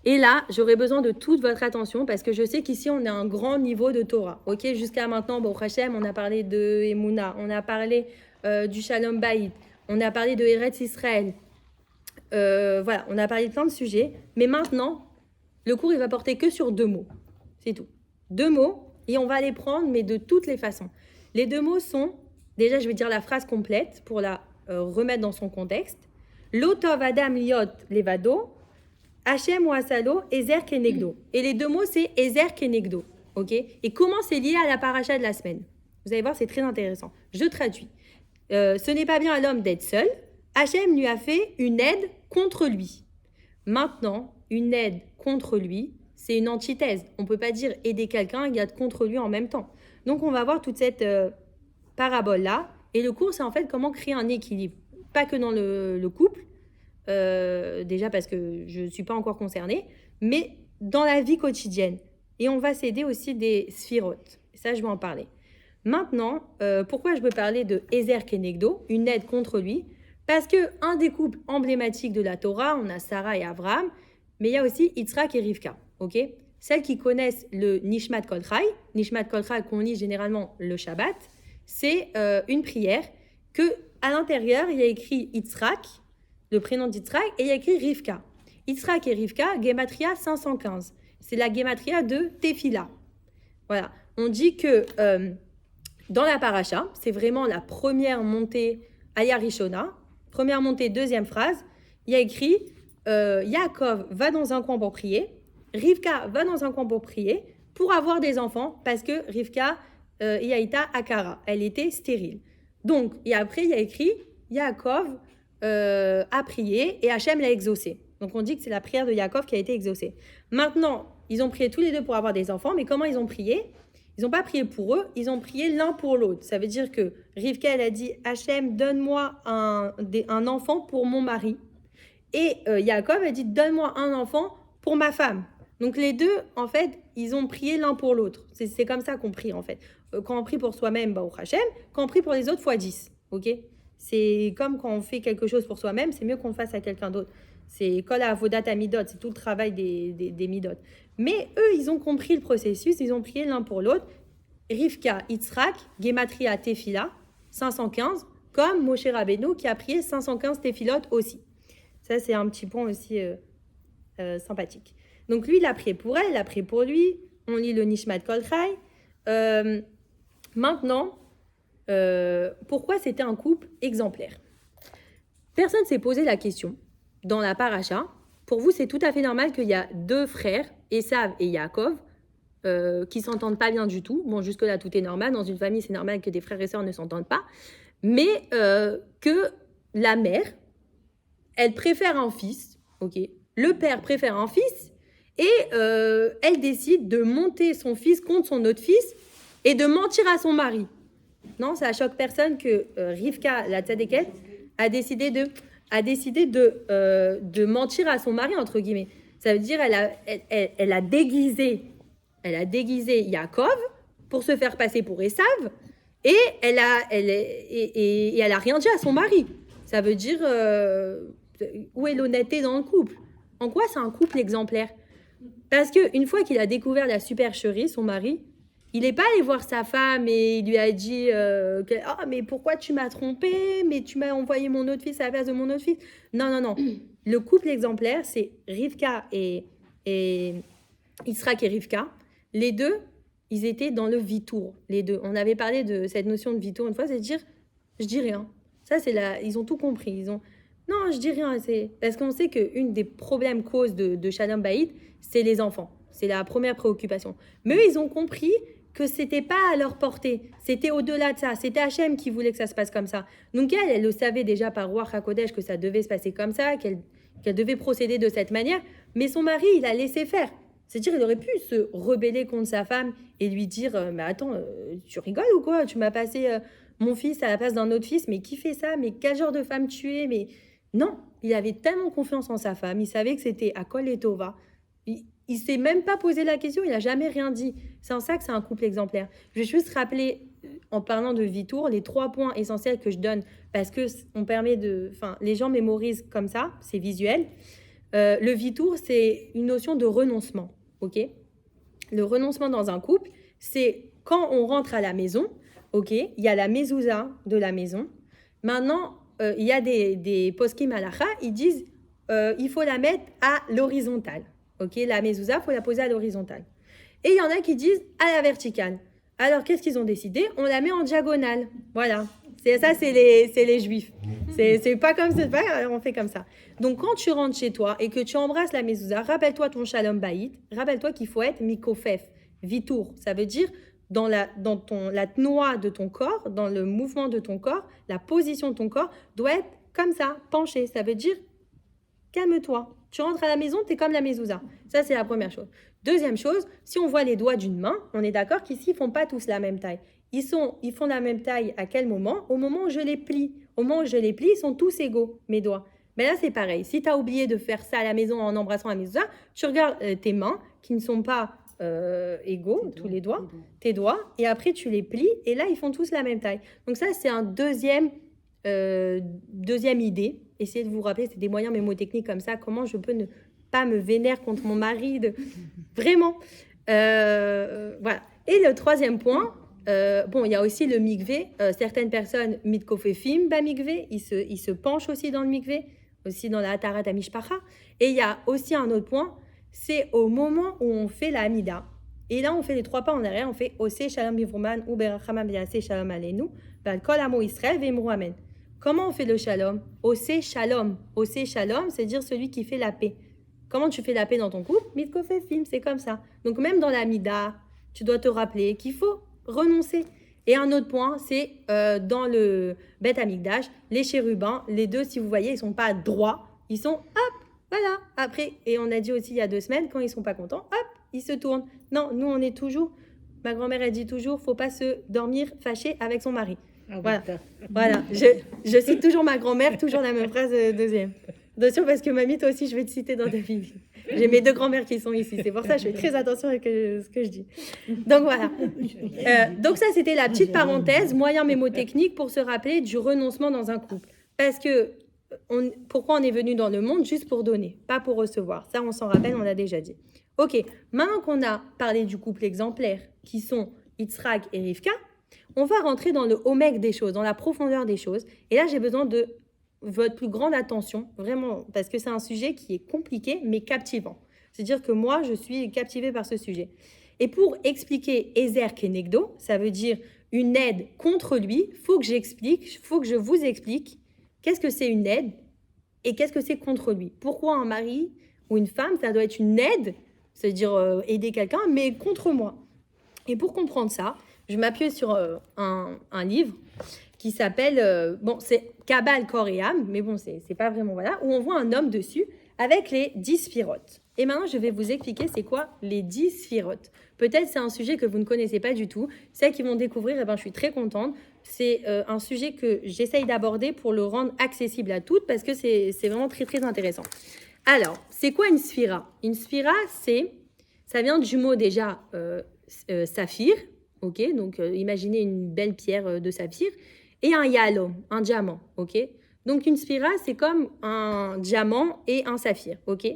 Et là, j'aurais besoin de toute votre attention parce que je sais qu'ici, on a un grand niveau de Torah. Ok, jusqu'à maintenant, bon, Hachem, on a parlé de Emouna, on a parlé du Shalom Bayit, on a parlé de Eretz Israël. Voilà, on a parlé de plein de sujets. Mais maintenant, le cours, il va porter que sur 2 mots. C'est tout. 2 mots et on va les prendre, mais de toutes les façons. Les 2 mots sont, déjà, je vais dire la phrase complète pour la remettre dans son contexte. Lotov Adam Liot Levado. Hachem ou Asalo, Ezer Kenegdo. Et les 2 mots, c'est Ezer Kenegdo. Ok. Et comment c'est lié à la paracha de la semaine? Vous allez voir, c'est très intéressant. Je traduis. Ce n'est pas bien à l'homme d'être seul. Hachem lui a fait une aide contre lui. Maintenant, une aide contre lui, c'est une antithèse. On ne peut pas dire aider quelqu'un et être contre lui en même temps. Donc, on va voir toute cette parabole-là. Et le cours, c'est en fait comment créer un équilibre. Pas que dans le couple, déjà parce que je ne suis pas encore concernée, mais dans la vie quotidienne. Et on va s'aider aussi des sphirotes. Ça, je vais en parler. Maintenant, pourquoi je veux parler de Ezer Kenegdo, une aide contre lui? Parce qu'un des couples emblématiques de la Torah, on a Sarah et Abraham, mais il y a aussi Yitzhak et Rivka. Okay, celles qui connaissent le Nishmat Kol Chai qu'on lit généralement le Shabbat, c'est une prière que à l'intérieur, il y a écrit Yitzhak, le prénom d'Yitzhak, et il y a écrit Rivka. Yitzhak et Rivka, Gematria 515. C'est la Gematria de Tefila. Voilà. On dit que dans la paracha, c'est vraiment la première montée Aya Rishona, première montée, deuxième phrase, il y a écrit Yaakov va dans un coin pour prier, Rivka va dans un coin pour prier pour avoir des enfants parce que Rivka Yaïta Akara, elle était stérile. Donc, et après, il y a écrit Yaakov a prié et Hachem l'a exaucé. Donc, on dit que c'est la prière de Yaakov qui a été exaucée. Maintenant, ils ont prié tous les deux pour avoir des enfants, mais comment ils ont prié? Ils n'ont pas prié pour eux, ils ont prié l'un pour l'autre. Ça veut dire que Rivka, elle a dit Hachem, donne-moi un enfant pour mon mari. Et Yaakov a dit donne-moi un enfant pour ma femme. Donc les deux, en fait, ils ont prié l'un pour l'autre. C'est comme ça qu'on prie, en fait. Quand on prie pour soi-même, bah, au Hachem. Quand on prie pour les autres, fois 10. Ok? C'est comme quand on fait quelque chose pour soi-même, c'est mieux qu'on le fasse à quelqu'un d'autre. C'est Kol Avodat Amidot, c'est tout le travail des Midot. Mais eux, ils ont compris le processus, ils ont prié l'un pour l'autre. Rivka, Yitzhak, Gematria, Tefila, 515, comme Moshe Rabbeinu qui a prié 515 Tefilot aussi. Ça, c'est un petit point aussi sympathique. Donc lui, il a prié pour elle, il a prié pour lui. On lit le Nishmat Kol Chai. Maintenant, pourquoi c'était un couple exemplaire? Personne ne s'est posé la question dans la paracha. Pour vous, c'est tout à fait normal qu'il y a 2 frères, Esav et Yaakov, qui s'entendent pas bien du tout. Bon, jusque-là, tout est normal. Dans une famille, c'est normal que des frères et sœurs ne s'entendent pas. Mais que la mère, elle préfère un fils, ok? Le père préfère un fils, et elle décide de monter son fils contre son autre fils et de mentir à son mari. Non, ça choque personne que Rivka, la tzadékette, a décidé de mentir à son mari, entre guillemets. Ça veut dire elle a déguisé Yaakov pour se faire passer pour Esav et elle a rien dit à son mari. Ça veut dire où est l'honnêteté dans le couple? En quoi c'est un couple exemplaire? Parce qu'une fois qu'il a découvert la supercherie, son mari, il n'est pas allé voir sa femme et il lui a dit ah, mais pourquoi tu m'as trompé? Mais tu m'as envoyé mon autre fils à la place de mon autre fils. Non. Le couple exemplaire, c'est Rivka et Yitzhak et Rivka. Les deux, ils étaient dans le vitour. Les deux. On avait parlé de cette notion de vitour une fois, c'est de dire je dis rien. Ça, c'est ils ont tout compris. Ils ont non, je dis rien. C'est parce qu'on sait qu'une des problèmes causes de Shalom Bayit, c'est les enfants. C'est la première préoccupation. Mais eux, ils ont compris que c'était pas à leur portée. C'était au-delà de ça. C'était Hachem qui voulait que ça se passe comme ça. Donc elle le savait déjà par Ruach HaKodesh que ça devait se passer comme ça, qu'elle devait procéder de cette manière. Mais son mari, il a laissé faire. C'est-à-dire, il aurait pu se rebeller contre sa femme et lui dire mais attends, tu rigoles ou quoi? Tu m'as passé mon fils à la place d'un autre fils. Mais qui fait ça? Mais quel genre de femme tu es? Mais non, il avait tellement confiance en sa femme. Il savait que c'était à Kol et Tova. Il s'est même pas posé la question, il n'a jamais rien dit. C'est en ça que c'est un couple exemplaire. Je vais juste rappeler, en parlant de Vitour, les 3 points essentiels que je donne parce que on permet les gens mémorisent comme ça, c'est visuel. Le vitour, c'est une notion de renoncement, ok? Le renoncement dans un couple, c'est quand on rentre à la maison, ok? Il y a la mezouza de la maison. Maintenant, il y a des poskim halacha, ils disent il faut la mettre à l'horizontale, ok? La mezouza, il faut la poser à l'horizontale. Et il y en a qui disent à la verticale. Alors, qu'est-ce qu'ils ont décidé? On la met en diagonale. Voilà. C'est les juifs. C'est pas comme ça, on fait comme ça. Donc, quand tu rentres chez toi et que tu embrasses la mezouza, rappelle-toi ton shalom bayit, rappelle-toi qu'il faut être mikofef, vitour. Ça veut dire dans la tnoa de ton corps, dans le mouvement de ton corps, la position de ton corps doit être comme ça, penché. Ça veut dire calme-toi. Tu rentres à la maison, tu es comme la mezouza. Ça, c'est la première chose. Deuxième chose, si on voit les doigts d'une main, on est d'accord qu'ici, ils ne font pas tous la même taille. Ils font la même taille à quel moment? Au moment où je les plie. Au moment où je les plie, ils sont tous égaux, mes doigts. Mais là, c'est pareil. Si tu as oublié de faire ça à la maison en embrassant la mezouza, tu regardes tes mains qui ne sont pas égaux, tous les doigts, tes doigts, et après, tu les plies, et là, ils font tous la même taille. Donc ça, c'est un deuxième idée. Essayez de vous rappeler, c'est des moyens mémotechniques comme ça, comment je peux ne pas me vénérer contre mon mari, vraiment. Voilà. Et le troisième point, il y a aussi le mikvé. Certaines personnes, mitkofefim, ba mikvé, ils se penchent aussi dans le mikvé, aussi dans la Atarat Amishpacha. Et il y a aussi un autre point, c'est au moment où on fait la Amida. Et là, on fait les 3 pas en arrière, on fait Ose Shalom Bivruman ou Berachamam Biase Shalom Aleinu, Bal Kol Amo Israël Vemru Amen. Comment on fait le shalom? Ose shalom. Ose shalom, c'est dire celui qui fait la paix. Comment tu fais la paix dans ton couple? Mitkofefim, c'est comme ça. Donc même dans la mida, tu dois te rappeler qu'il faut renoncer. Et un autre point, c'est dans le Bet Amikdash, les chérubins, les deux, si vous voyez, ils sont pas droits, ils sont hop, voilà. Après, et on a dit aussi il y a 2 semaines, quand ils sont pas contents, hop, ils se tournent. Non, nous on est toujours, ma grand-mère elle dit toujours, faut pas se dormir fâché avec son mari. Voilà. Je cite toujours ma grand-mère, toujours la même phrase deuxième. Attention parce que mamie, toi aussi, je vais te citer dans ta vie. J'ai mes 2 grand-mères qui sont ici. C'est pour ça que je fais très attention avec ce que je dis. Donc voilà. Donc ça, c'était la petite parenthèse, moyen mémotechnique pour se rappeler du renoncement dans un couple. Parce que pourquoi on est venu dans le monde? Juste pour donner, pas pour recevoir. Ça, on s'en rappelle, on l'a déjà dit. Ok, maintenant qu'on a parlé du couple exemplaire, qui sont Yitzhak et Rivka, on va rentrer dans le omek des choses, dans la profondeur des choses. Et là, j'ai besoin de votre plus grande attention, vraiment, parce que c'est un sujet qui est compliqué, mais captivant. C'est-à-dire que moi, je suis captivée par ce sujet. Et pour expliquer Ezer Kenegdo, ça veut dire une aide contre lui, il faut que je vous explique qu'est-ce que c'est une aide et qu'est-ce que c'est contre lui. Pourquoi un mari ou une femme, ça doit être une aide, c'est-à-dire aider quelqu'un, mais contre moi. Et pour comprendre ça, je m'appuie sur un livre qui s'appelle, c'est Kabbal, Corps et âme, mais bon, c'est pas vraiment, voilà, où on voit un homme dessus avec les 10 sphirotes. Et maintenant, je vais vous expliquer c'est quoi les 10 sphirotes. Peut-être c'est un sujet que vous ne connaissez pas du tout. Celles qui vont découvrir, je suis très contente. C'est un sujet que j'essaye d'aborder pour le rendre accessible à toutes parce que c'est vraiment très, très intéressant. Alors, c'est quoi une sphira? Une sphira, ça vient du mot déjà saphir. Ok, donc imaginez une belle pierre de saphir et un yalom, un diamant, ok. Donc une sphira, c'est comme un diamant et un saphir, ok.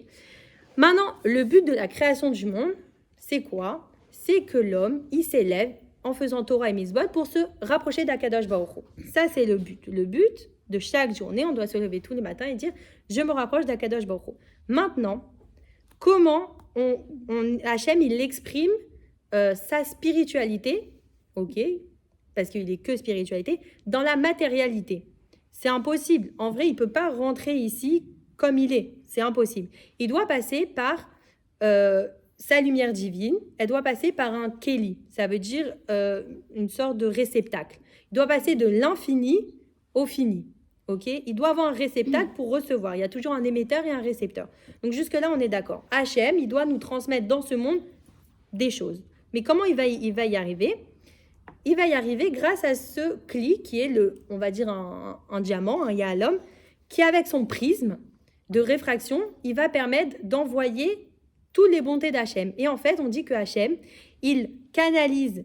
Maintenant, le but de la création du monde, c'est quoi? C'est que l'homme, il s'élève en faisant Torah et Mitzvot pour se rapprocher d'Akadosh Baruch Hu. Ça, c'est le but. Le but de chaque journée, on doit se lever tous les matins et dire « Je me rapproche d'Akadosh Baruch Hu ». Maintenant, comment Hachem, il exprime sa spiritualité, ok, parce qu'il est que spiritualité, dans la matérialité. C'est impossible. En vrai, il ne peut pas rentrer ici comme il est. C'est impossible. Il doit passer par sa lumière divine. Elle doit passer par un keli. Ça veut dire une sorte de réceptacle. Il doit passer de l'infini au fini. Ok, il doit avoir un réceptacle pour recevoir. Il y a toujours un émetteur et un récepteur. Donc jusque-là, on est d'accord. Hachem, il doit nous transmettre dans ce monde des choses. Mais comment il va y arriver? Il va y arriver grâce à ce cli qui est on va dire un diamant, un yahalom, qui avec son prisme de réfraction, il va permettre d'envoyer toutes les bontés d'Hachem. Et en fait, on dit que Hachem, il canalise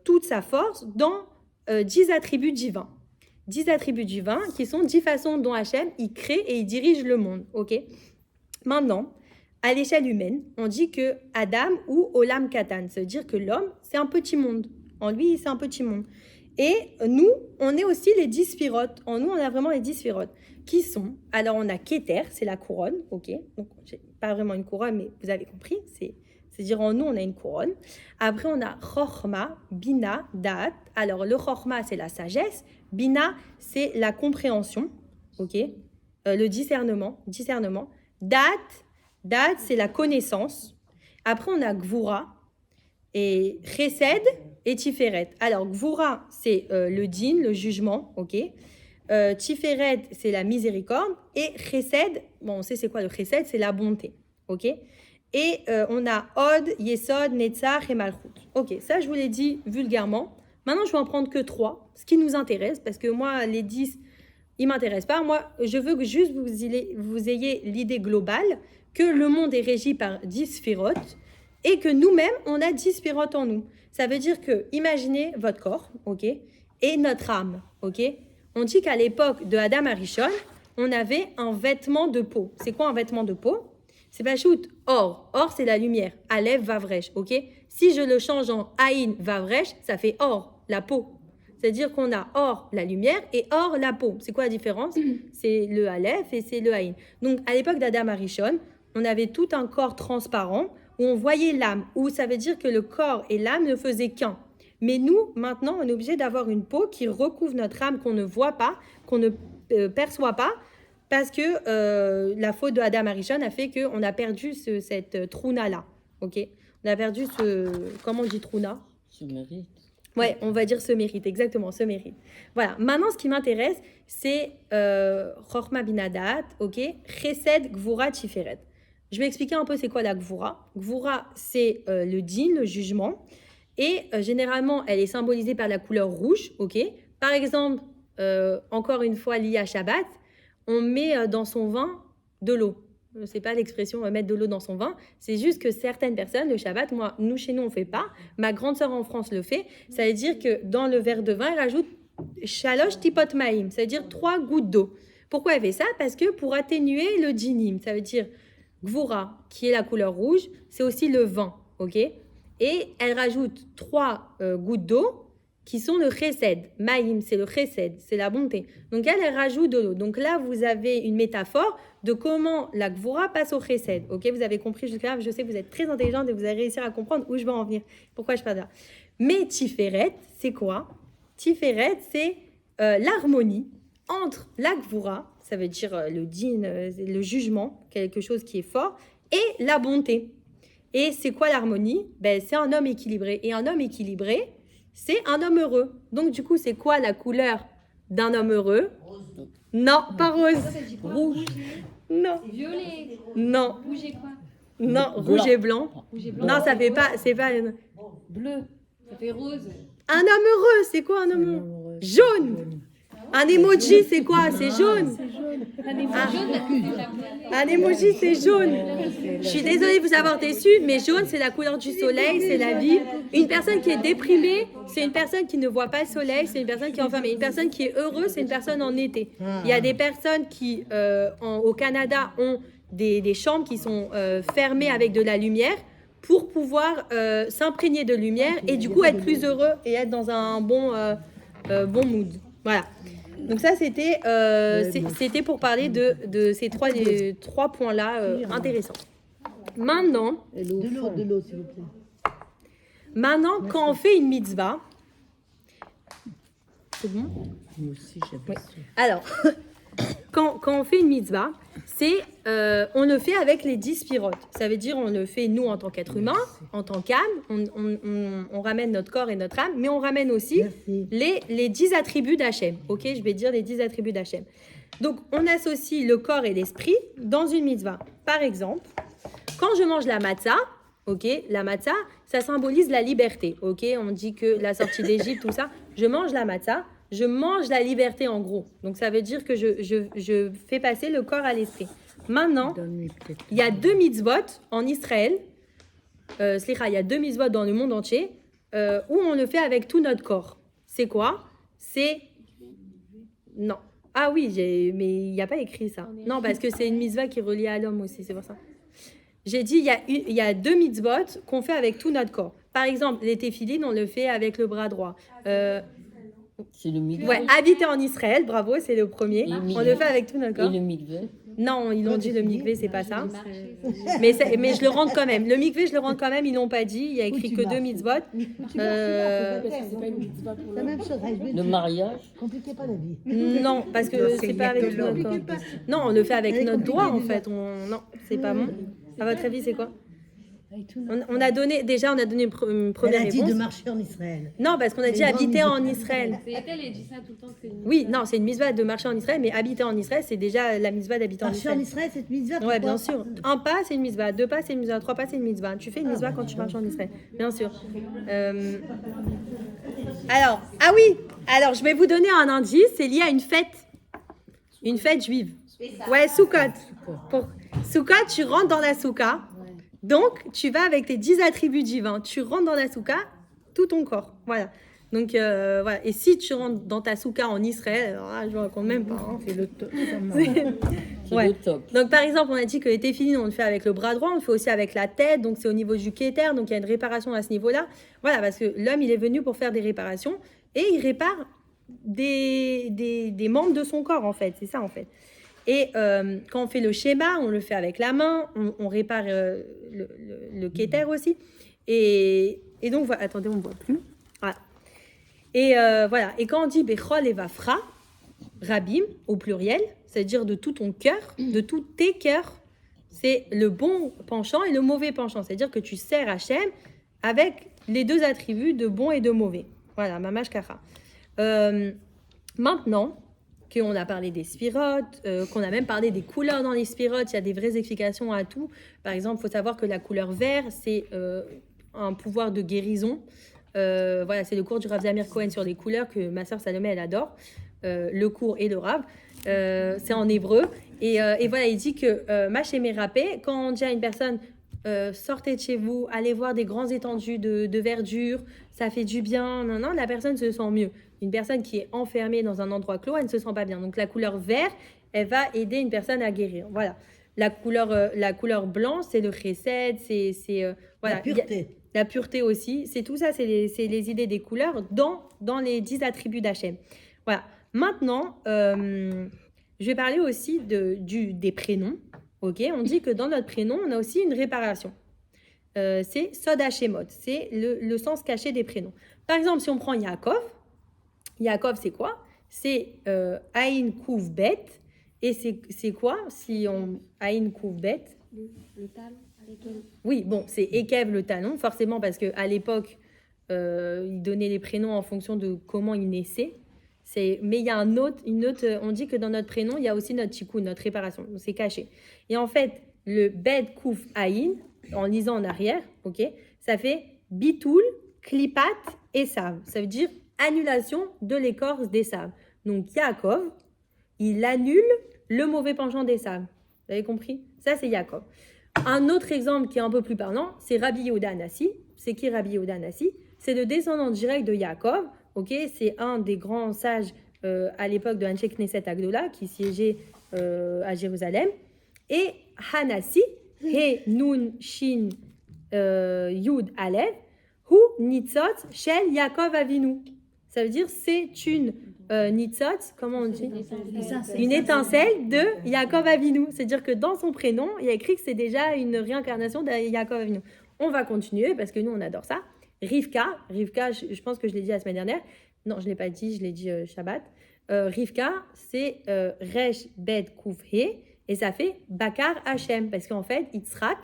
toute sa force dans 10 attributs divins. 10 attributs divins qui sont 10 façons dont Hachem, il crée et il dirige le monde. Ok ? Maintenant, à l'échelle humaine, on dit que Adam ou Olam Katan, ça veut dire que l'homme, c'est un petit monde. En lui, c'est un petit monde. Et nous, on est aussi les 10 sphirotes. En nous, on a vraiment les 10 sphirotes. Qui sont, alors on a Keter, c'est la couronne, ok. Donc, pas vraiment une couronne, mais vous avez compris, c'est-à-dire en nous, on a une couronne. Après, on a Chochma, Bina, Da'at. Alors, le Chochma, c'est la sagesse. Bina, c'est la compréhension, ok. Le discernement. Da'at, c'est la connaissance. Après, on a Gvura et Chesed et Tiferet. Alors, Gvura, c'est le din, le jugement, ok. Tiferet, c'est la miséricorde. Et Chesed, bon, on sait c'est quoi le Chesed, c'est la bonté, ok. Et on a Od, Yesod, Netzach et Malchut. Ok, ça je vous l'ai dit vulgairement. Maintenant, je vais en prendre que 3, ce qui nous intéresse, parce que moi, les 10, ils ne m'intéressent pas. Moi, je veux que juste vous ayez l'idée globale que le monde est régi par 10 sphirotes et que nous-mêmes, on a 10 sphirotes en nous. Ça veut dire que, imaginez votre corps, ok, et notre âme, ok. On dit qu'à l'époque de Adam Arishon, on avait un vêtement de peau. C'est quoi un vêtement de peau? C'est pas shoot, or. Or, c'est la lumière. Aleph, Vavresh, ok? Si je le change en Aïn, Vavresh, ça fait or, la peau. C'est-à-dire qu'on a or, la lumière, et or, la peau. C'est quoi la différence? C'est le Aleph et c'est le Aïn. Donc, à l'époque d'Adam Arishon, on avait tout un corps transparent où on voyait l'âme, où ça veut dire que le corps et l'âme ne faisaient qu'un. Mais nous, maintenant, on est obligé d'avoir une peau qui recouvre notre âme, qu'on ne voit pas, qu'on ne perçoit pas, parce que la faute de Adam Arishon a fait qu'on a perdu cette trouna-là. Ok, on a perdu comment on dit trouna? Ce mérite. Ouais, on va dire ce mérite, exactement, ce mérite. Voilà, maintenant ce qui m'intéresse, c'est Chochma Binadat, ok, Chesed, Gvura, Tiferet. Je vais expliquer un peu c'est quoi la Gvura. Gvura, c'est le din, le jugement. Et généralement, elle est symbolisée par la couleur rouge, ok. Par exemple, encore une fois lié à Shabbat, on met dans son vin de l'eau. C'est pas l'expression mettre de l'eau dans son vin, c'est juste que certaines personnes, le Shabbat, nous chez nous on fait pas, ma grande sœur en France le fait, ça veut dire que dans le verre de vin, elle rajoute shalosh tipot maïm, ça veut dire 3 gouttes d'eau. Pourquoi elle fait ça? Parce que pour atténuer le dinim, ça veut dire gvura, qui est la couleur rouge, c'est aussi le vin, ok? Et elle rajoute 3 gouttes d'eau qui sont le chesed. Maïm, c'est le chesed, c'est la bonté. Donc elle rajoute de l'eau. Donc là, vous avez une métaphore de comment la gvura passe au chesed. Ok, vous avez compris jusque-là. Je sais que vous êtes très intelligente et vous allez réussir à comprendre où je vais en venir. Pourquoi je parle de là. Mais Tiferet, c'est quoi? Tiferet, c'est l'harmonie entre la gvura, ça veut dire le din, le jugement, quelque chose qui est fort, et la bonté. Et c'est quoi l'harmonie? Ben, c'est un homme équilibré. Et un homme équilibré, c'est un homme heureux. Donc, du coup, c'est quoi la couleur d'un homme heureux? Rose. Non, pas rose. Rouge. Non. Violet. Non. Rouge et quoi? Non, rouge et blanc. Rouge et blanc. Non, ça fait pas. C'est pas. Bleu. Ça fait rose. Un homme heureux, c'est quoi un homme heureux? Jaune. Un emoji, c'est quoi? C'est jaune. Un emoji, c'est jaune. Je suis désolée de vous avoir déçu, mais jaune, c'est la couleur du soleil, c'est la vie. Une personne qui est déprimée, c'est une personne qui ne voit pas le soleil, c'est une personne qui est enfermée. Une personne qui est heureuse, c'est une personne en été. Il y a des personnes qui, au Canada, ont des chambres qui sont fermées avec de la lumière pour pouvoir s'imprégner de lumière et du coup être plus heureux et être dans un bon mood. Voilà. Donc ça, c'était pour parler de ces trois points-là intéressants. Maintenant, De l'eau, s'il vous plaît. Maintenant, quand on fait une mitzvah, c'est bon? Moi aussi, j'aime Oui. ça. Alors, quand on fait une mitzvah, on le fait avec les 10 spirotes. Ça veut dire on le fait nous en tant qu'être humain, en tant qu'âme, on ramène notre corps et notre âme, mais on ramène aussi les 10 attributs d'Hachem. Ok, je vais dire les 10 attributs d'Hachem. Donc, on associe le corps et l'esprit dans une mitzvah. Par exemple, quand je mange la matzah, ok, la matzah, ça symbolise la liberté. Ok, on dit que la sortie d'Égypte, tout ça, je mange la matzah. Je mange la liberté en gros. Donc ça veut dire que je fais passer le corps à l'esprit. Maintenant, il y a 2 mitzvot en Israël. Il y a 2 mitzvot dans le monde entier où on le fait avec tout notre corps. C'est quoi? Non. Ah oui, mais il n'y a pas écrit ça. Non, parce que c'est une mitzvah qui est reliée à l'homme aussi, c'est pour ça. J'ai dit, il y a 2 mitzvot qu'on fait avec tout notre corps. Par exemple, les téphilines, on le fait avec le bras droit. C'est le mikvé. Ouais, habiter en Israël, bravo, c'est le premier. On le fait avec tout notre Et corps. le mikvé. Non, ils ont dit le mikvé, c'est pas ça. Mais je le rentre quand même. Le mikvé, je le rentre quand même, ils n'ont pas dit. Il y a écrit que 2 mitzvot. C'est pas une mitzvah pour La même chose. Le mariage. Compliquez pas la vie. Non, parce que c'est pas avec tout notre corps. Non, on le fait avec notre doigt en fait. Non, c'est pas bon. À votre avis, c'est quoi? On a donné une première Elle a dit réponse. de marcher en Israël. Non, parce qu'on a dit habiter en Israël. C'est elle, elle dit ça tout le temps. Que c'est une Oui, non, c'est une mitzvah de marcher en Israël, mais habiter en Israël, c'est déjà la mitzvah d'habiter en Marcher en Israël. Israël, c'est une mitzvah. Ouais, bien sûr. Un pas, c'est une mitzvah. 2 pas, c'est une mitzvah. 3 pas, c'est une mitzvah. Tu fais une mitzvah quand tu marches en Israël. Bien sûr. Alors, ah oui. Alors, je vais vous donner un indice. C'est lié à une fête. Une fête juive. Ouais, Sukkot. Pour Sukkot, tu rentres dans la soukha. Donc, tu vas avec tes 10 attributs divins. Tu rentres dans la soukha, tout ton corps. Voilà. Donc, voilà. Et si tu rentres dans ta soukha en Israël, alors là, je ne raconte même pas. Hein. C'est le top. C'est Ouais. le top. Donc, par exemple, on a dit que les téphilines, on le fait avec le bras droit, on le fait aussi avec la tête, donc c'est au niveau du kéter, donc il y a une réparation à ce niveau-là. Voilà, parce que l'homme, il est venu pour faire des réparations et il répare des membres de son corps, en fait. C'est ça, en fait. Et quand on fait le schéma, on le fait avec la main, on répare le kéter aussi. Et donc, voilà, attendez, on ne voit plus. Voilà. Et voilà. Et quand on dit Bechol et Vafra, Rabim, au pluriel, c'est-à-dire de tout ton cœur, de tous tes cœurs, c'est le bon penchant et le mauvais penchant. C'est-à-dire que tu sers Hachem avec les 2 attributs de bon et de mauvais. Voilà, Mamash Kara. Maintenant qu'on a parlé des spirotes, qu'on a même parlé des couleurs dans les spirotes, il y a des vraies explications à tout. Par exemple, il faut savoir que la couleur vert, c'est un pouvoir de guérison. Voilà, c'est le cours du Rav Zamir Cohen sur les couleurs que ma sœur Salomé, elle adore. Le cours et le Rav. C'est en hébreu. Et voilà, il dit que Machémé Rapé, quand on dit à une personne sortez de chez vous, allez voir des grands étendues de verdure, ça fait du bien, non, la personne se sent mieux. Une personne qui est enfermée dans un endroit clos, elle ne se sent pas bien. Donc la couleur vert, elle va aider une personne à guérir. Voilà. La couleur blanche, c'est le chesed, c'est voilà. La pureté. La pureté aussi, c'est tout ça, c'est les idées des couleurs dans les 10 attributs d'Hachem. Voilà. Maintenant, je vais parler aussi des prénoms. Ok, on dit que dans notre prénom, on a aussi une réparation. C'est Sod Hashemot, c'est le sens caché des prénoms. Par exemple, si on prend Yaakov, c'est quoi? C'est Aïn Kouv Bet. Et c'est quoi si on Aïn Kouv Bet? Le tal, lequel? Oui, bon, c'est Ekev le talon, forcément, parce qu'à l'époque, ils donnaient les prénoms en fonction de comment ils naissaient. Mais il y a une autre, on dit que dans notre prénom, il y a aussi notre tikkun, notre réparation. C'est caché. Et en fait, le Bet Kouf Aïn, en lisant en arrière, ok, ça fait Bitoul, Klipat, Esav. Ça veut dire annulation de l'écorce d'Esav. Donc Yaakov, il annule le mauvais penchant d'Esav. Vous avez compris? Ça, c'est Yaakov. Un autre exemple qui est un peu plus parlant, c'est Rabbi Yehuda Hanassi. C'est qui Rabbi Yehuda Hanassi? C'est le descendant direct de Yaakov. Ok, c'est un des grands sages à l'époque de Anshe Knesset Agdola qui siégeait à Jérusalem. Et Hanassi, He Nun Shin Yud Alev, Hu Nitzot Shel Yaakov Avinu. Ça veut dire c'est une Nitzot, comment on dit? Une étincelle de Yaakov Avinu. C'est-à-dire que dans son prénom, il y a écrit que c'est déjà une réincarnation de Yaakov Avinu. On va continuer parce que nous, on adore ça. Rivka, je pense que je l'ai dit la semaine dernière. Non, je ne l'ai pas dit, je l'ai dit Shabbat. Rivka, c'est Resh Bet Kouf He et ça fait Bakar Hashem. Parce qu'en fait, Yitzhak,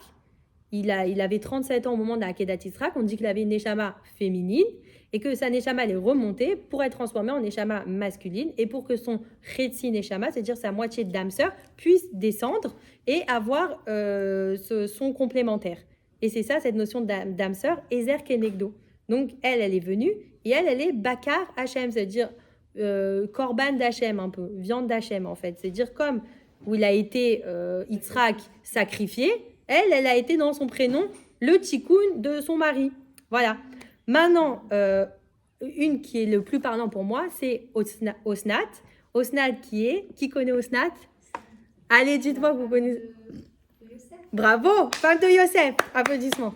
il avait 37 ans au moment de la Akedat Yitzhak. On dit qu'il avait une Neshama féminine et que sa Neshama elle est remontée pour être transformée en Neshama masculine et pour que son Chetzi Neshama, c'est-à-dire sa moitié d'âme sœur, puisse descendre et avoir son complémentaire. Et c'est ça, cette notion d'âme sœur, Ezer Kenegdo. Donc, elle est venue, et elle est Bakar Hachem, c'est-à-dire Korban d'Hachem, un peu, viande d'Hachem, en fait. C'est-à-dire comme où il a été Yitzhak sacrifié, elle a été dans son prénom le tikkun de son mari. Voilà. Maintenant, une qui est le plus parlant pour moi, c'est Osnat. Osnat qui connaît Osnat? Allez, dites-moi que vous connaissez. Bravo, femme de Yosef. Applaudissements.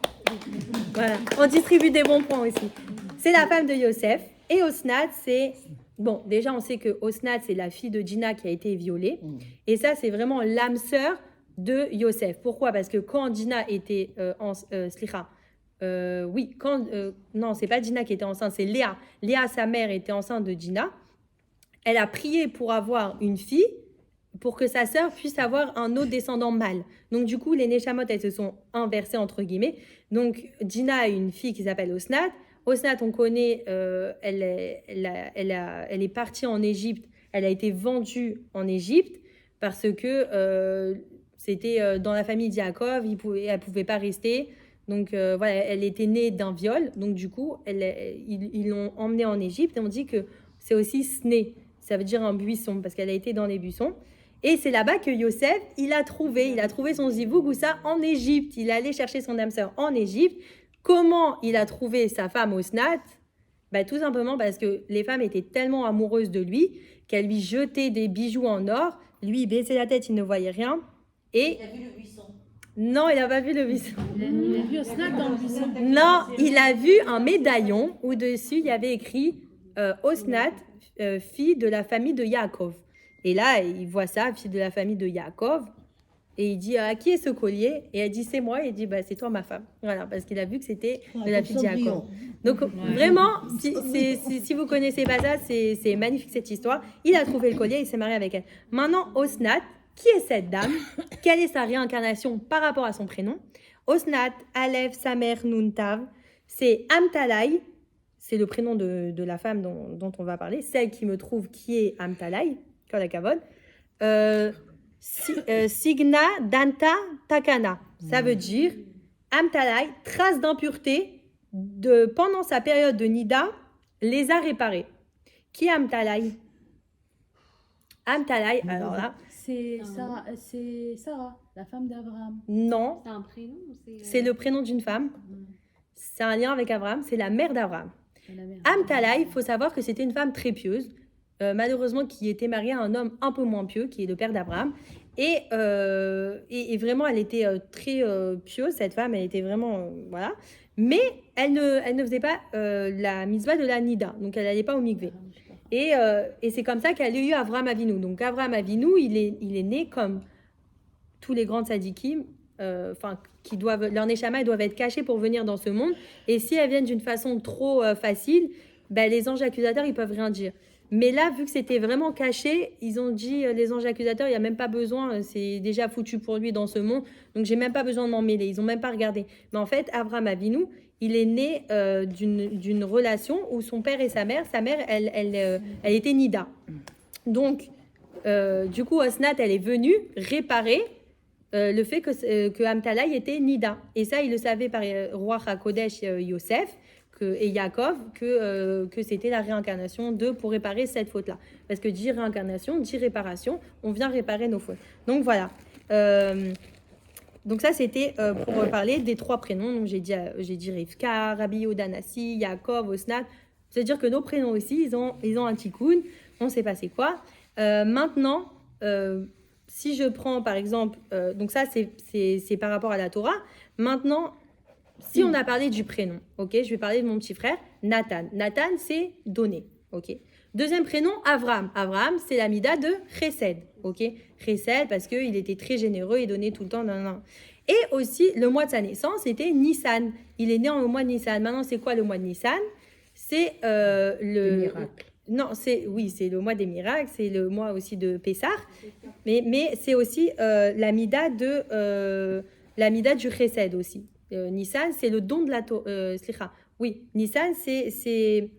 Voilà, on distribue des bons points aussi. C'est la femme de Yosef. Et Osnat, c'est... Bon, déjà, on sait que Osnat, c'est la fille de Dina qui a été violée. Et ça, c'est vraiment l'âme sœur de Yosef. Pourquoi? Parce que quand Dina était non, c'est pas Dina qui était enceinte, c'est Léa. Léa, sa mère, était enceinte de Dina. Elle a prié pour avoir une fille, pour que sa sœur puisse avoir un autre descendant mâle. Donc, du coup, les Neshamot, elles se sont inversées, entre guillemets. Donc, Dina a une fille qui s'appelle Osnat. Osnat, on connaît, elle est partie en Égypte. Elle a été vendue en Égypte parce que c'était dans la famille d'Yaakov. Elle ne pouvait pas rester. Donc, voilà, elle était née d'un viol. Donc, du coup, ils l'ont emmenée en Égypte. Et on dit que c'est aussi Sné. Ça veut dire un buisson parce qu'elle a été dans les buissons. Et c'est là-bas que Yosef, il a trouvé son zivoug ou ça en Égypte. Il est allé chercher son âme sœur en Égypte. Comment il a trouvé sa femme Osnat? Tout simplement parce que les femmes étaient tellement amoureuses de lui qu'elles lui jetaient des bijoux en or. Lui, il baissait la tête, il ne voyait rien. Et... Il a vu le buisson. Non, il n'a pas vu le buisson. Il a vu Osnat dans le buisson. Non, il a vu un médaillon où dessus, il y avait écrit Osnat, fille de la famille de Yaakov. Et là, il voit ça, fille de la famille de Yaakov. Et il dit, qui est ce collier? Et elle dit, c'est moi. Et il dit, c'est toi ma femme. Voilà, parce qu'il a vu que c'était de la fille de Yaakov. Donc, vraiment, si vous connaissez pas ça, c'est magnifique cette histoire. Il a trouvé le collier, il s'est marié avec elle. Maintenant, Osnat, qui est cette dame? Quelle est sa réincarnation par rapport à son prénom? Osnat, Aleph, Samer, Nuntav, c'est Amtalai. C'est le prénom de la femme dont on va parler. Celle qui me trouve qui est Amtalai. Kol hakavod. Signa Danta Takana. Ça veut dire Amtalai, trace d'impureté pendant sa période de Nida, les a réparés. Qui est Amtalai? Amtalai, alors là. C'est Sarah, la femme d'Abraham. Non. C'est un prénom ou c'est le prénom d'une femme. C'est un lien avec Abraham. C'est la mère d'Abraham. Amtalai, il faut savoir que c'était une femme très pieuse. Malheureusement, qui était mariée à un homme un peu moins pieux, qui est le père d'Abraham. Et vraiment, elle était très pieuse, cette femme. Elle était vraiment... voilà. Mais elle ne faisait pas la mitzvah de la Nida. Donc, elle n'allait pas au mikvé. Et c'est comme ça qu'elle a eu Avraham Avinu. Donc, Avraham Avinu, il est né comme tous les grands tzadikim, qui doivent... Leurs neshama, ils doivent être cachés pour venir dans ce monde. Et si elles viennent d'une façon trop facile, les anges accusateurs, ils peuvent rien dire. Mais là, vu que c'était vraiment caché, ils ont dit, les anges accusateurs, il n'y a même pas besoin, c'est déjà foutu pour lui dans ce monde, donc j'ai même pas besoin de m'en mêler, ils n'ont même pas regardé. Mais en fait, Avraham Avinu, il est né d'une relation où son père et sa mère, elle était Nida. Donc, du coup, Osnat, elle est venue réparer le fait que Amtalai était Nida. Et ça, il le savait par Roi HaKodesh Yosef, et Yaakov, que c'était la réincarnation pour réparer cette faute-là. Parce que dit réincarnation, dit réparation, on vient réparer nos fautes. Donc voilà. Donc ça, c'était pour parler des trois prénoms. Donc j'ai dit Rivka, Rabbi Yehuda Nassi, Yaakov, Osnat. C'est-à-dire que nos prénoms aussi, ils ont un tikkun. On ne sait pas c'est quoi. Maintenant, si je prends par exemple... donc ça, c'est par rapport à la Torah. Maintenant... Si on a parlé du prénom, ok, je vais parler de mon petit frère, Nathan. Nathan, c'est donner, ok. Deuxième prénom, Avram. Avram, c'est l'amida de Chesed, ok. Chesed, parce qu'il était très généreux, il donnait tout le temps. Et aussi, le mois de sa naissance, c'était Nissan. Il est né au mois de Nissan. Maintenant, c'est quoi le mois de Nissan? C'est le miracle. Non, c'est le mois des miracles, c'est le mois aussi de Pessah, mais c'est aussi l'amida du Chesed aussi. Nissan, c'est le don de la Torah. Oui, Nissan,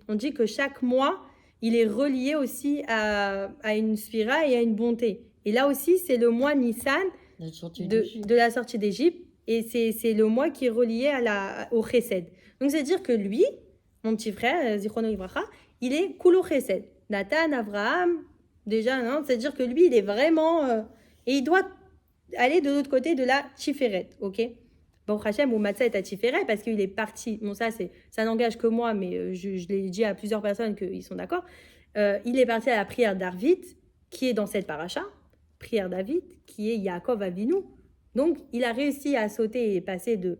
on dit que chaque mois, il est relié aussi à une sphira et à une bonté. Et là aussi, c'est le mois Nissan de la sortie d'Égypte. Et c'est le mois qui est relié au Chesed. Donc, c'est-à-dire que lui, mon petit frère, Zichrono Ivracha, il est Kulo Chesed. Nathan, Avraham, déjà, non, c'est-à-dire que lui, il est vraiment... et il doit aller de l'autre côté de la Tiferet, ok? Baruch Hashem, ou Matzah est à Tiferet parce qu'il est parti. Bon, ça n'engage que moi, mais je l'ai dit à plusieurs personnes qu'ils sont d'accord. Il est parti à la prière d'Arvit qui est dans cette paracha, prière David, qui est Yaakov Avinu. Donc, il a réussi à sauter et passer de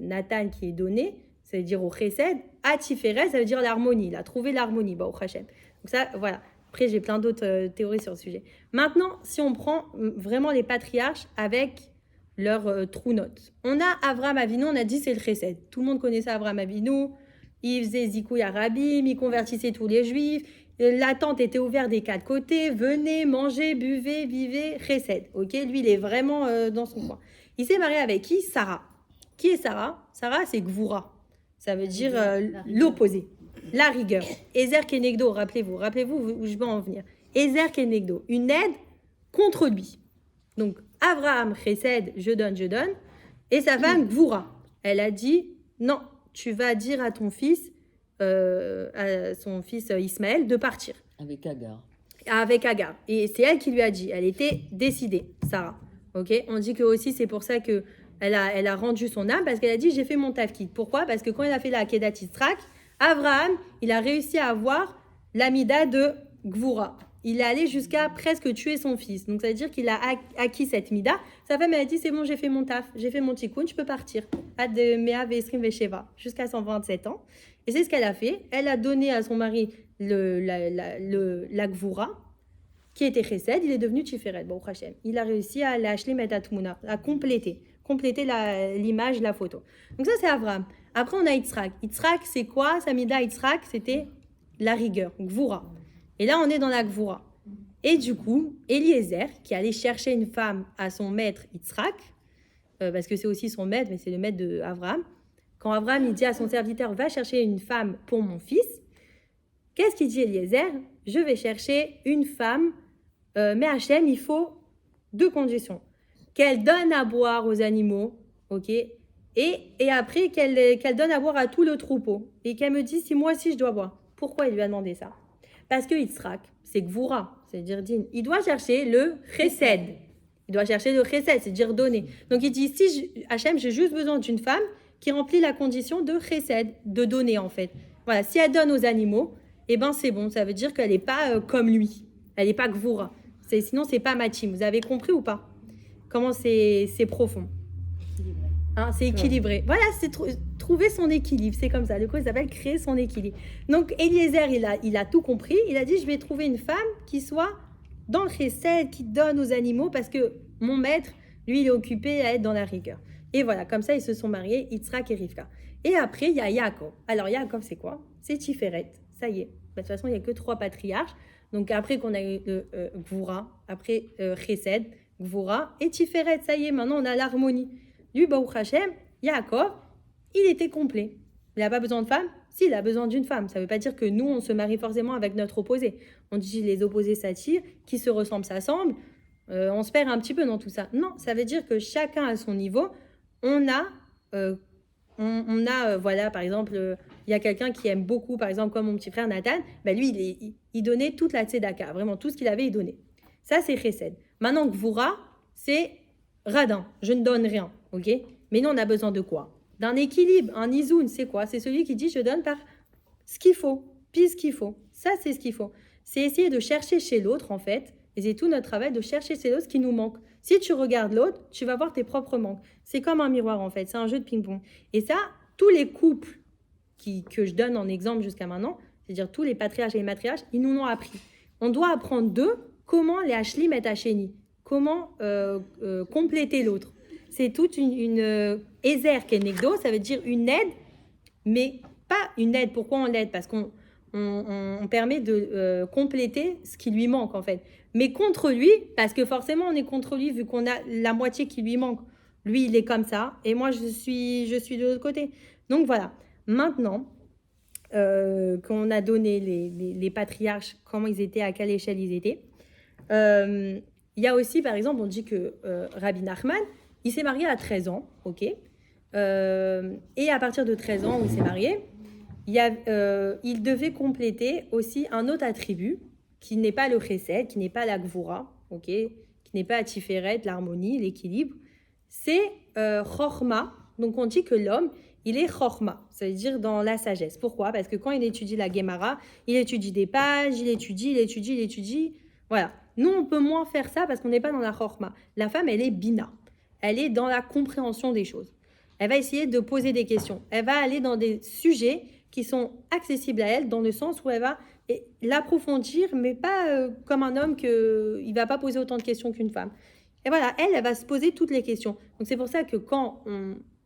Nathan qui est donné, ça veut dire au Chesed, à Tiferet, ça veut dire l'harmonie. Il a trouvé l'harmonie, au Hachem. Donc ça, voilà. Après, j'ai plein d'autres théories sur le sujet. Maintenant, si on prend vraiment les patriarches avec leurs true notes. On a Avraham Avinu, on a dit c'est le Chesed. Tout le monde connaissait Avraham Avinu. Il faisait Zikouy Arabim, il convertissait tous les juifs. La tente était ouverte des quatre côtés. Venez, mangez, buvez, vivez, Chesed. Ok, lui, il est vraiment dans son coin. Il s'est marié avec qui? Sarah. Qui est Sarah? Sarah, c'est Gvoura. Ça veut dire l'opposé, la rigueur. Ezer Kenegdo, rappelez-vous où je veux en venir. Ezer Kenegdo, une aide contre lui. Donc, Abraham, Chesed, je donne. Et sa femme, Gvoura, elle a dit, non, tu vas dire à ton fils, à son fils Ismaël, de partir. Avec Agar. Avec Agar. Et c'est elle qui lui a dit, elle était décidée, Sarah. Ok, on dit que aussi c'est pour ça que elle a rendu son âme, parce qu'elle a dit, j'ai fait mon tafkid. Pourquoi? Parce que quand elle a fait la Akedat Yitzhak, Abraham, il a réussi à avoir l'amida de Gvoura. Il est allé jusqu'à presque tuer son fils. Donc, ça veut dire qu'il a acquis cette mida. Sa femme, elle a dit, c'est bon, j'ai fait mon taf, j'ai fait mon tikkun, je peux partir. Ad mea ve'esrim ve'sheva, jusqu'à 127 ans. Et c'est ce qu'elle a fait. Elle a donné à son mari la Gvoura, qui était Chesed. Il est devenu Tiferet, Baruch Hashem. Il a réussi à l'ashlim et atmouna, à compléter l'image, la photo. Donc ça, c'est Abraham. Après, on a Yitzhak. Yitzhak, c'est quoi? Samida Yitzhak, c'était la rigueur, Gvoura. Et là, on est dans la Gvoura. Et du coup, Eliezer, qui allait chercher une femme à son maître Yitzhak, parce que c'est aussi son maître, mais c'est le maître d'Abraham. Quand Abraham, il dit à son serviteur, va chercher une femme pour mon fils, qu'est-ce qu'il dit Eliezer? Je vais chercher une femme, mais Hachem, il faut 2 conditions. Qu'elle donne à boire aux animaux, ok, et après qu'elle donne à boire à tout le troupeau, et qu'elle me dise si moi aussi je dois boire. Pourquoi il lui a demandé ça? Parce que Yitzhak, c'est Gvoura, c'est-à-dire din. Il doit chercher le Chesed. Il doit chercher le Chesed, c'est-à-dire donner. Donc il dit, Hachem, j'ai juste besoin d'une femme qui remplit la condition de Chesed, de donner en fait. Voilà, si elle donne aux animaux, eh ben c'est bon, ça veut dire qu'elle n'est pas comme lui. Elle n'est pas Gvoura. Sinon, c'est pas Matim. Vous avez compris ou pas? Comment c'est profond. Hein, c'est équilibré. Voilà, c'est trouver son équilibre. C'est comme ça. Le cours, il s'appelle créer son équilibre. Donc, Eliezer, il a tout compris. Il a dit, je vais trouver une femme qui soit dans le chesed, qui donne aux animaux, parce que mon maître, lui, il est occupé à être dans la rigueur. Et voilà, comme ça, ils se sont mariés, Yitzhak et Rivka. Et après, il y a Yaakov. Alors, Yaakov, c'est quoi? C'est Tiferet. Ça y est. De toute façon, il n'y a que 3 patriarches. Donc, après qu'on a eu Gvoura, après Chesed, Gvoura et Tiferet, ça y est, maintenant on a l'harmonie. Lui, Baruch Hashem, Yaakov, il était complet. Il n'a pas besoin de femme? Si, il a besoin d'une femme. Ça ne veut pas dire que nous, on se marie forcément avec notre opposé. On dit les opposés s'attirent, qui se ressemblent s'assemblent. On se perd un petit peu dans tout ça. Non, ça veut dire que chacun à son niveau, on a, voilà, par exemple, il y a quelqu'un qui aime beaucoup, par exemple, comme mon petit frère Nathan, ben lui, il donnait toute la tzedaka, vraiment tout ce qu'il avait, il donnait. Ça, c'est Chesed. Maintenant, Gvoura, c'est radin, je ne donne rien, ok? Mais nous, on a besoin de quoi? D'un équilibre, un izoun, c'est quoi? C'est celui qui dit, je donne par ce qu'il faut, puis ce qu'il faut. Ça, c'est ce qu'il faut. C'est essayer de chercher chez l'autre, en fait, et c'est tout notre travail de chercher chez l'autre ce qui nous manque. Si tu regardes l'autre, tu vas voir tes propres manques. C'est comme un miroir, en fait, c'est un jeu de ping-pong. Et ça, tous les couples que je donne en exemple jusqu'à maintenant, c'est-à-dire tous les patriarches et les matriarches, ils nous l'ont appris. On doit apprendre d'eux comment les hashlim et hachéni, comment compléter l'autre. C'est toute une ézer kenegdo, ça veut dire une aide, mais pas une aide. Pourquoi on l'aide? Parce qu'on permet de compléter ce qui lui manque en fait. Mais contre lui, parce que forcément on est contre lui vu qu'on a la moitié qui lui manque. Lui il est comme ça et moi je suis de l'autre côté. Donc voilà. Maintenant qu'on a donné les patriarches, comment ils étaient, à quelle échelle ils étaient. Il y a aussi, par exemple, on dit que Rabbi Nachman, il s'est marié à 13 ans, ok, et à partir de 13 ans où il s'est marié, il devait compléter aussi un autre attribut qui n'est pas le chesed, qui n'est pas la gvura, ok, qui n'est pas la tiferet, l'harmonie, l'équilibre, c'est chorma. Donc on dit que l'homme, il est chorma, ça veut dire dans la sagesse. Pourquoi? Parce que quand il étudie la Gemara, il étudie des pages, il étudie. Voilà. Nous, on peut moins faire ça parce qu'on n'est pas dans la chorma. La femme, elle est bina. Elle est dans la compréhension des choses. Elle va essayer de poser des questions. Elle va aller dans des sujets qui sont accessibles à elle, dans le sens où elle va l'approfondir, mais pas comme un homme il ne va pas poser autant de questions qu'une femme. Et voilà, elle va se poser toutes les questions. Donc c'est pour ça que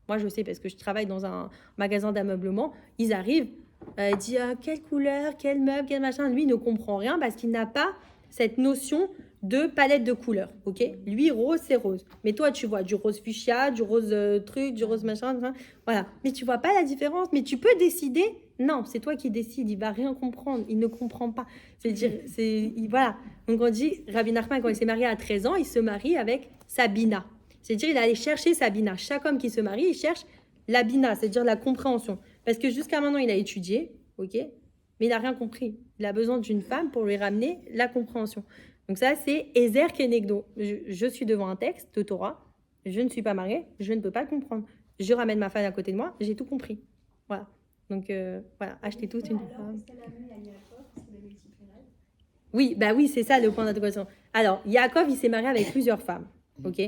moi je sais parce que je travaille dans un magasin d'ameublement, ils arrivent, elle dit quelle couleur, quel meuble, quel machin. Lui il ne comprend rien parce qu'il n'a pas cette notion de palette de couleurs, ok? Lui, rose, c'est rose. Mais toi, tu vois du rose fuchsia, du rose truc, du rose machin, voilà. Mais tu vois pas la différence. Mais tu peux décider. Non, c'est toi qui décides. Il va rien comprendre. Il ne comprend pas. Voilà. Donc on dit, Rabbi Nachman, quand il s'est marié à 13 ans, il se marie avec sa bina. C'est-à-dire, il allait chercher sa bina. Chaque homme qui se marie, il cherche la bina, c'est-à-dire la compréhension. Parce que jusqu'à maintenant, il a étudié, ok? Mais il n'a rien compris. Il a besoin d'une femme pour lui ramener la compréhension. Donc ça, c'est Ezer Kenegdo. Je suis devant un texte de Torah, je ne suis pas mariée, je ne peux pas le comprendre. Je ramène ma femme à côté de moi, j'ai tout compris. Voilà. Donc voilà, achetez tous une femme. Oui, bah oui, c'est ça le point d'interrogation. Alors, Yaakov, il s'est marié avec plusieurs femmes, ok?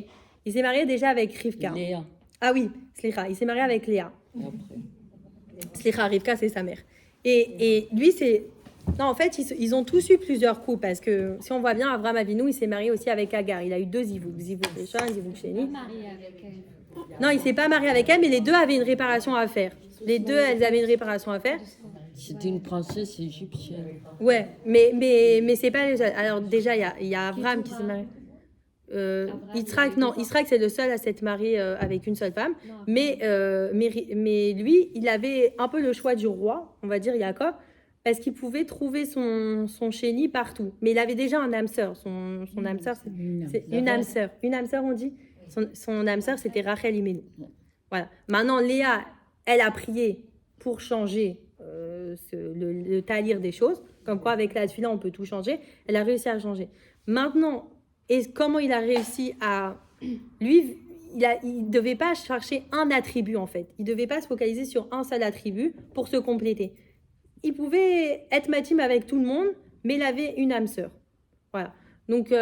Il s'est marié déjà avec Rivka. Léa. Ah oui, Slicha, il s'est marié avec Léa. Slicha, Rivka, c'est sa mère. Et lui, c'est... Non, en fait, ils ont tous eu plusieurs coups parce que si on voit bien, Avraham Avinu, il s'est marié aussi avec Agar. Il a eu 2 Zivou, Zivou Rishon, Zivou Sheni. Non, il s'est pas marié avec elle, mais les deux avaient une réparation à faire. Les deux, elles avaient une réparation à faire. C'était une princesse égyptienne. Ouais, mais c'est pas les seuls. Alors déjà, il y a Avraham qui s'est marié. Yitzhak, c'est le seul à s'être marié avec une seule femme. Mais lui, il avait un peu le choix du roi, on va dire Yaakov, parce qu'il pouvait trouver son chéni partout. Mais il avait déjà un âme sœur. Son âme sœur, c'est une âme sœur. Une âme sœur, on dit. Son âme sœur, c'était Rachel Imenu. Voilà. Maintenant, Léa, elle a prié pour changer le talir des choses. Comme quoi, avec la tefila, on peut tout changer. Elle a réussi à changer. Maintenant, comment il a réussi à... Lui, il ne devait pas chercher un attribut, en fait. Il ne devait pas se focaliser sur un seul attribut pour se compléter. Il pouvait être matim avec tout le monde, mais il avait une âme sœur. Voilà. Donc,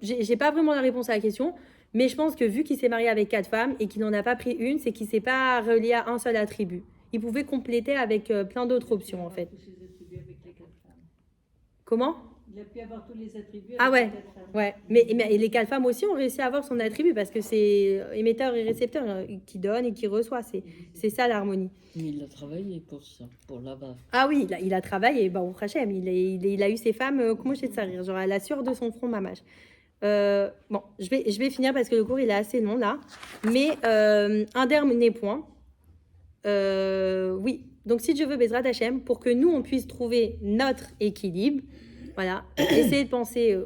j'ai pas vraiment la réponse à la question, mais je pense que vu qu'il s'est marié avec 4 femmes et qu'il n'en a pas pris une, c'est qu'il ne s'est pas relié à un seul attribut. Il pouvait compléter avec plein d'autres options, en fait. Comment ? Il a pu avoir tous les attributs. Ah ouais, ouais. Mais les 4 femmes aussi ont réussi à avoir son attribut parce que c'est émetteur et récepteur qui donne et qui reçoit. C'est ça l'harmonie. Mais il a travaillé pour ça, pour là-bas. Ah oui, il a travaillé, bah, au Hachem, il a eu ses femmes, comment je sais de ça rire, genre à la sueur de son front, mamage. Bon, je vais finir parce que le cours il est assez long là. Mais un dernier point. Oui, donc si Dieu veut, Bezrat Hachem, pour que nous on puisse trouver notre équilibre, voilà, essayez de penser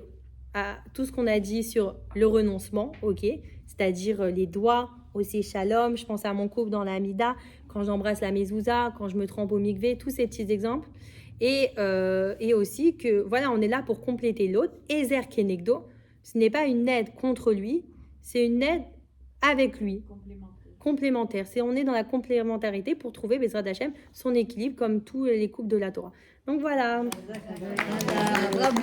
à tout ce qu'on a dit sur le renoncement, ok, c'est-à-dire les doigts, aussi shalom, je pense à mon couple dans la Amida, quand j'embrasse la mezouza, quand je me trempe au mikvé, tous ces petits exemples. Et aussi que, voilà, on est là pour compléter l'autre. Ezer Kenegdo, ce n'est pas une aide contre lui, c'est une aide avec lui. Complémentaire. On est dans la complémentarité pour trouver, Bezrat Hachem, son équilibre comme tous les couples de la Torah. Donc voilà. Bravo.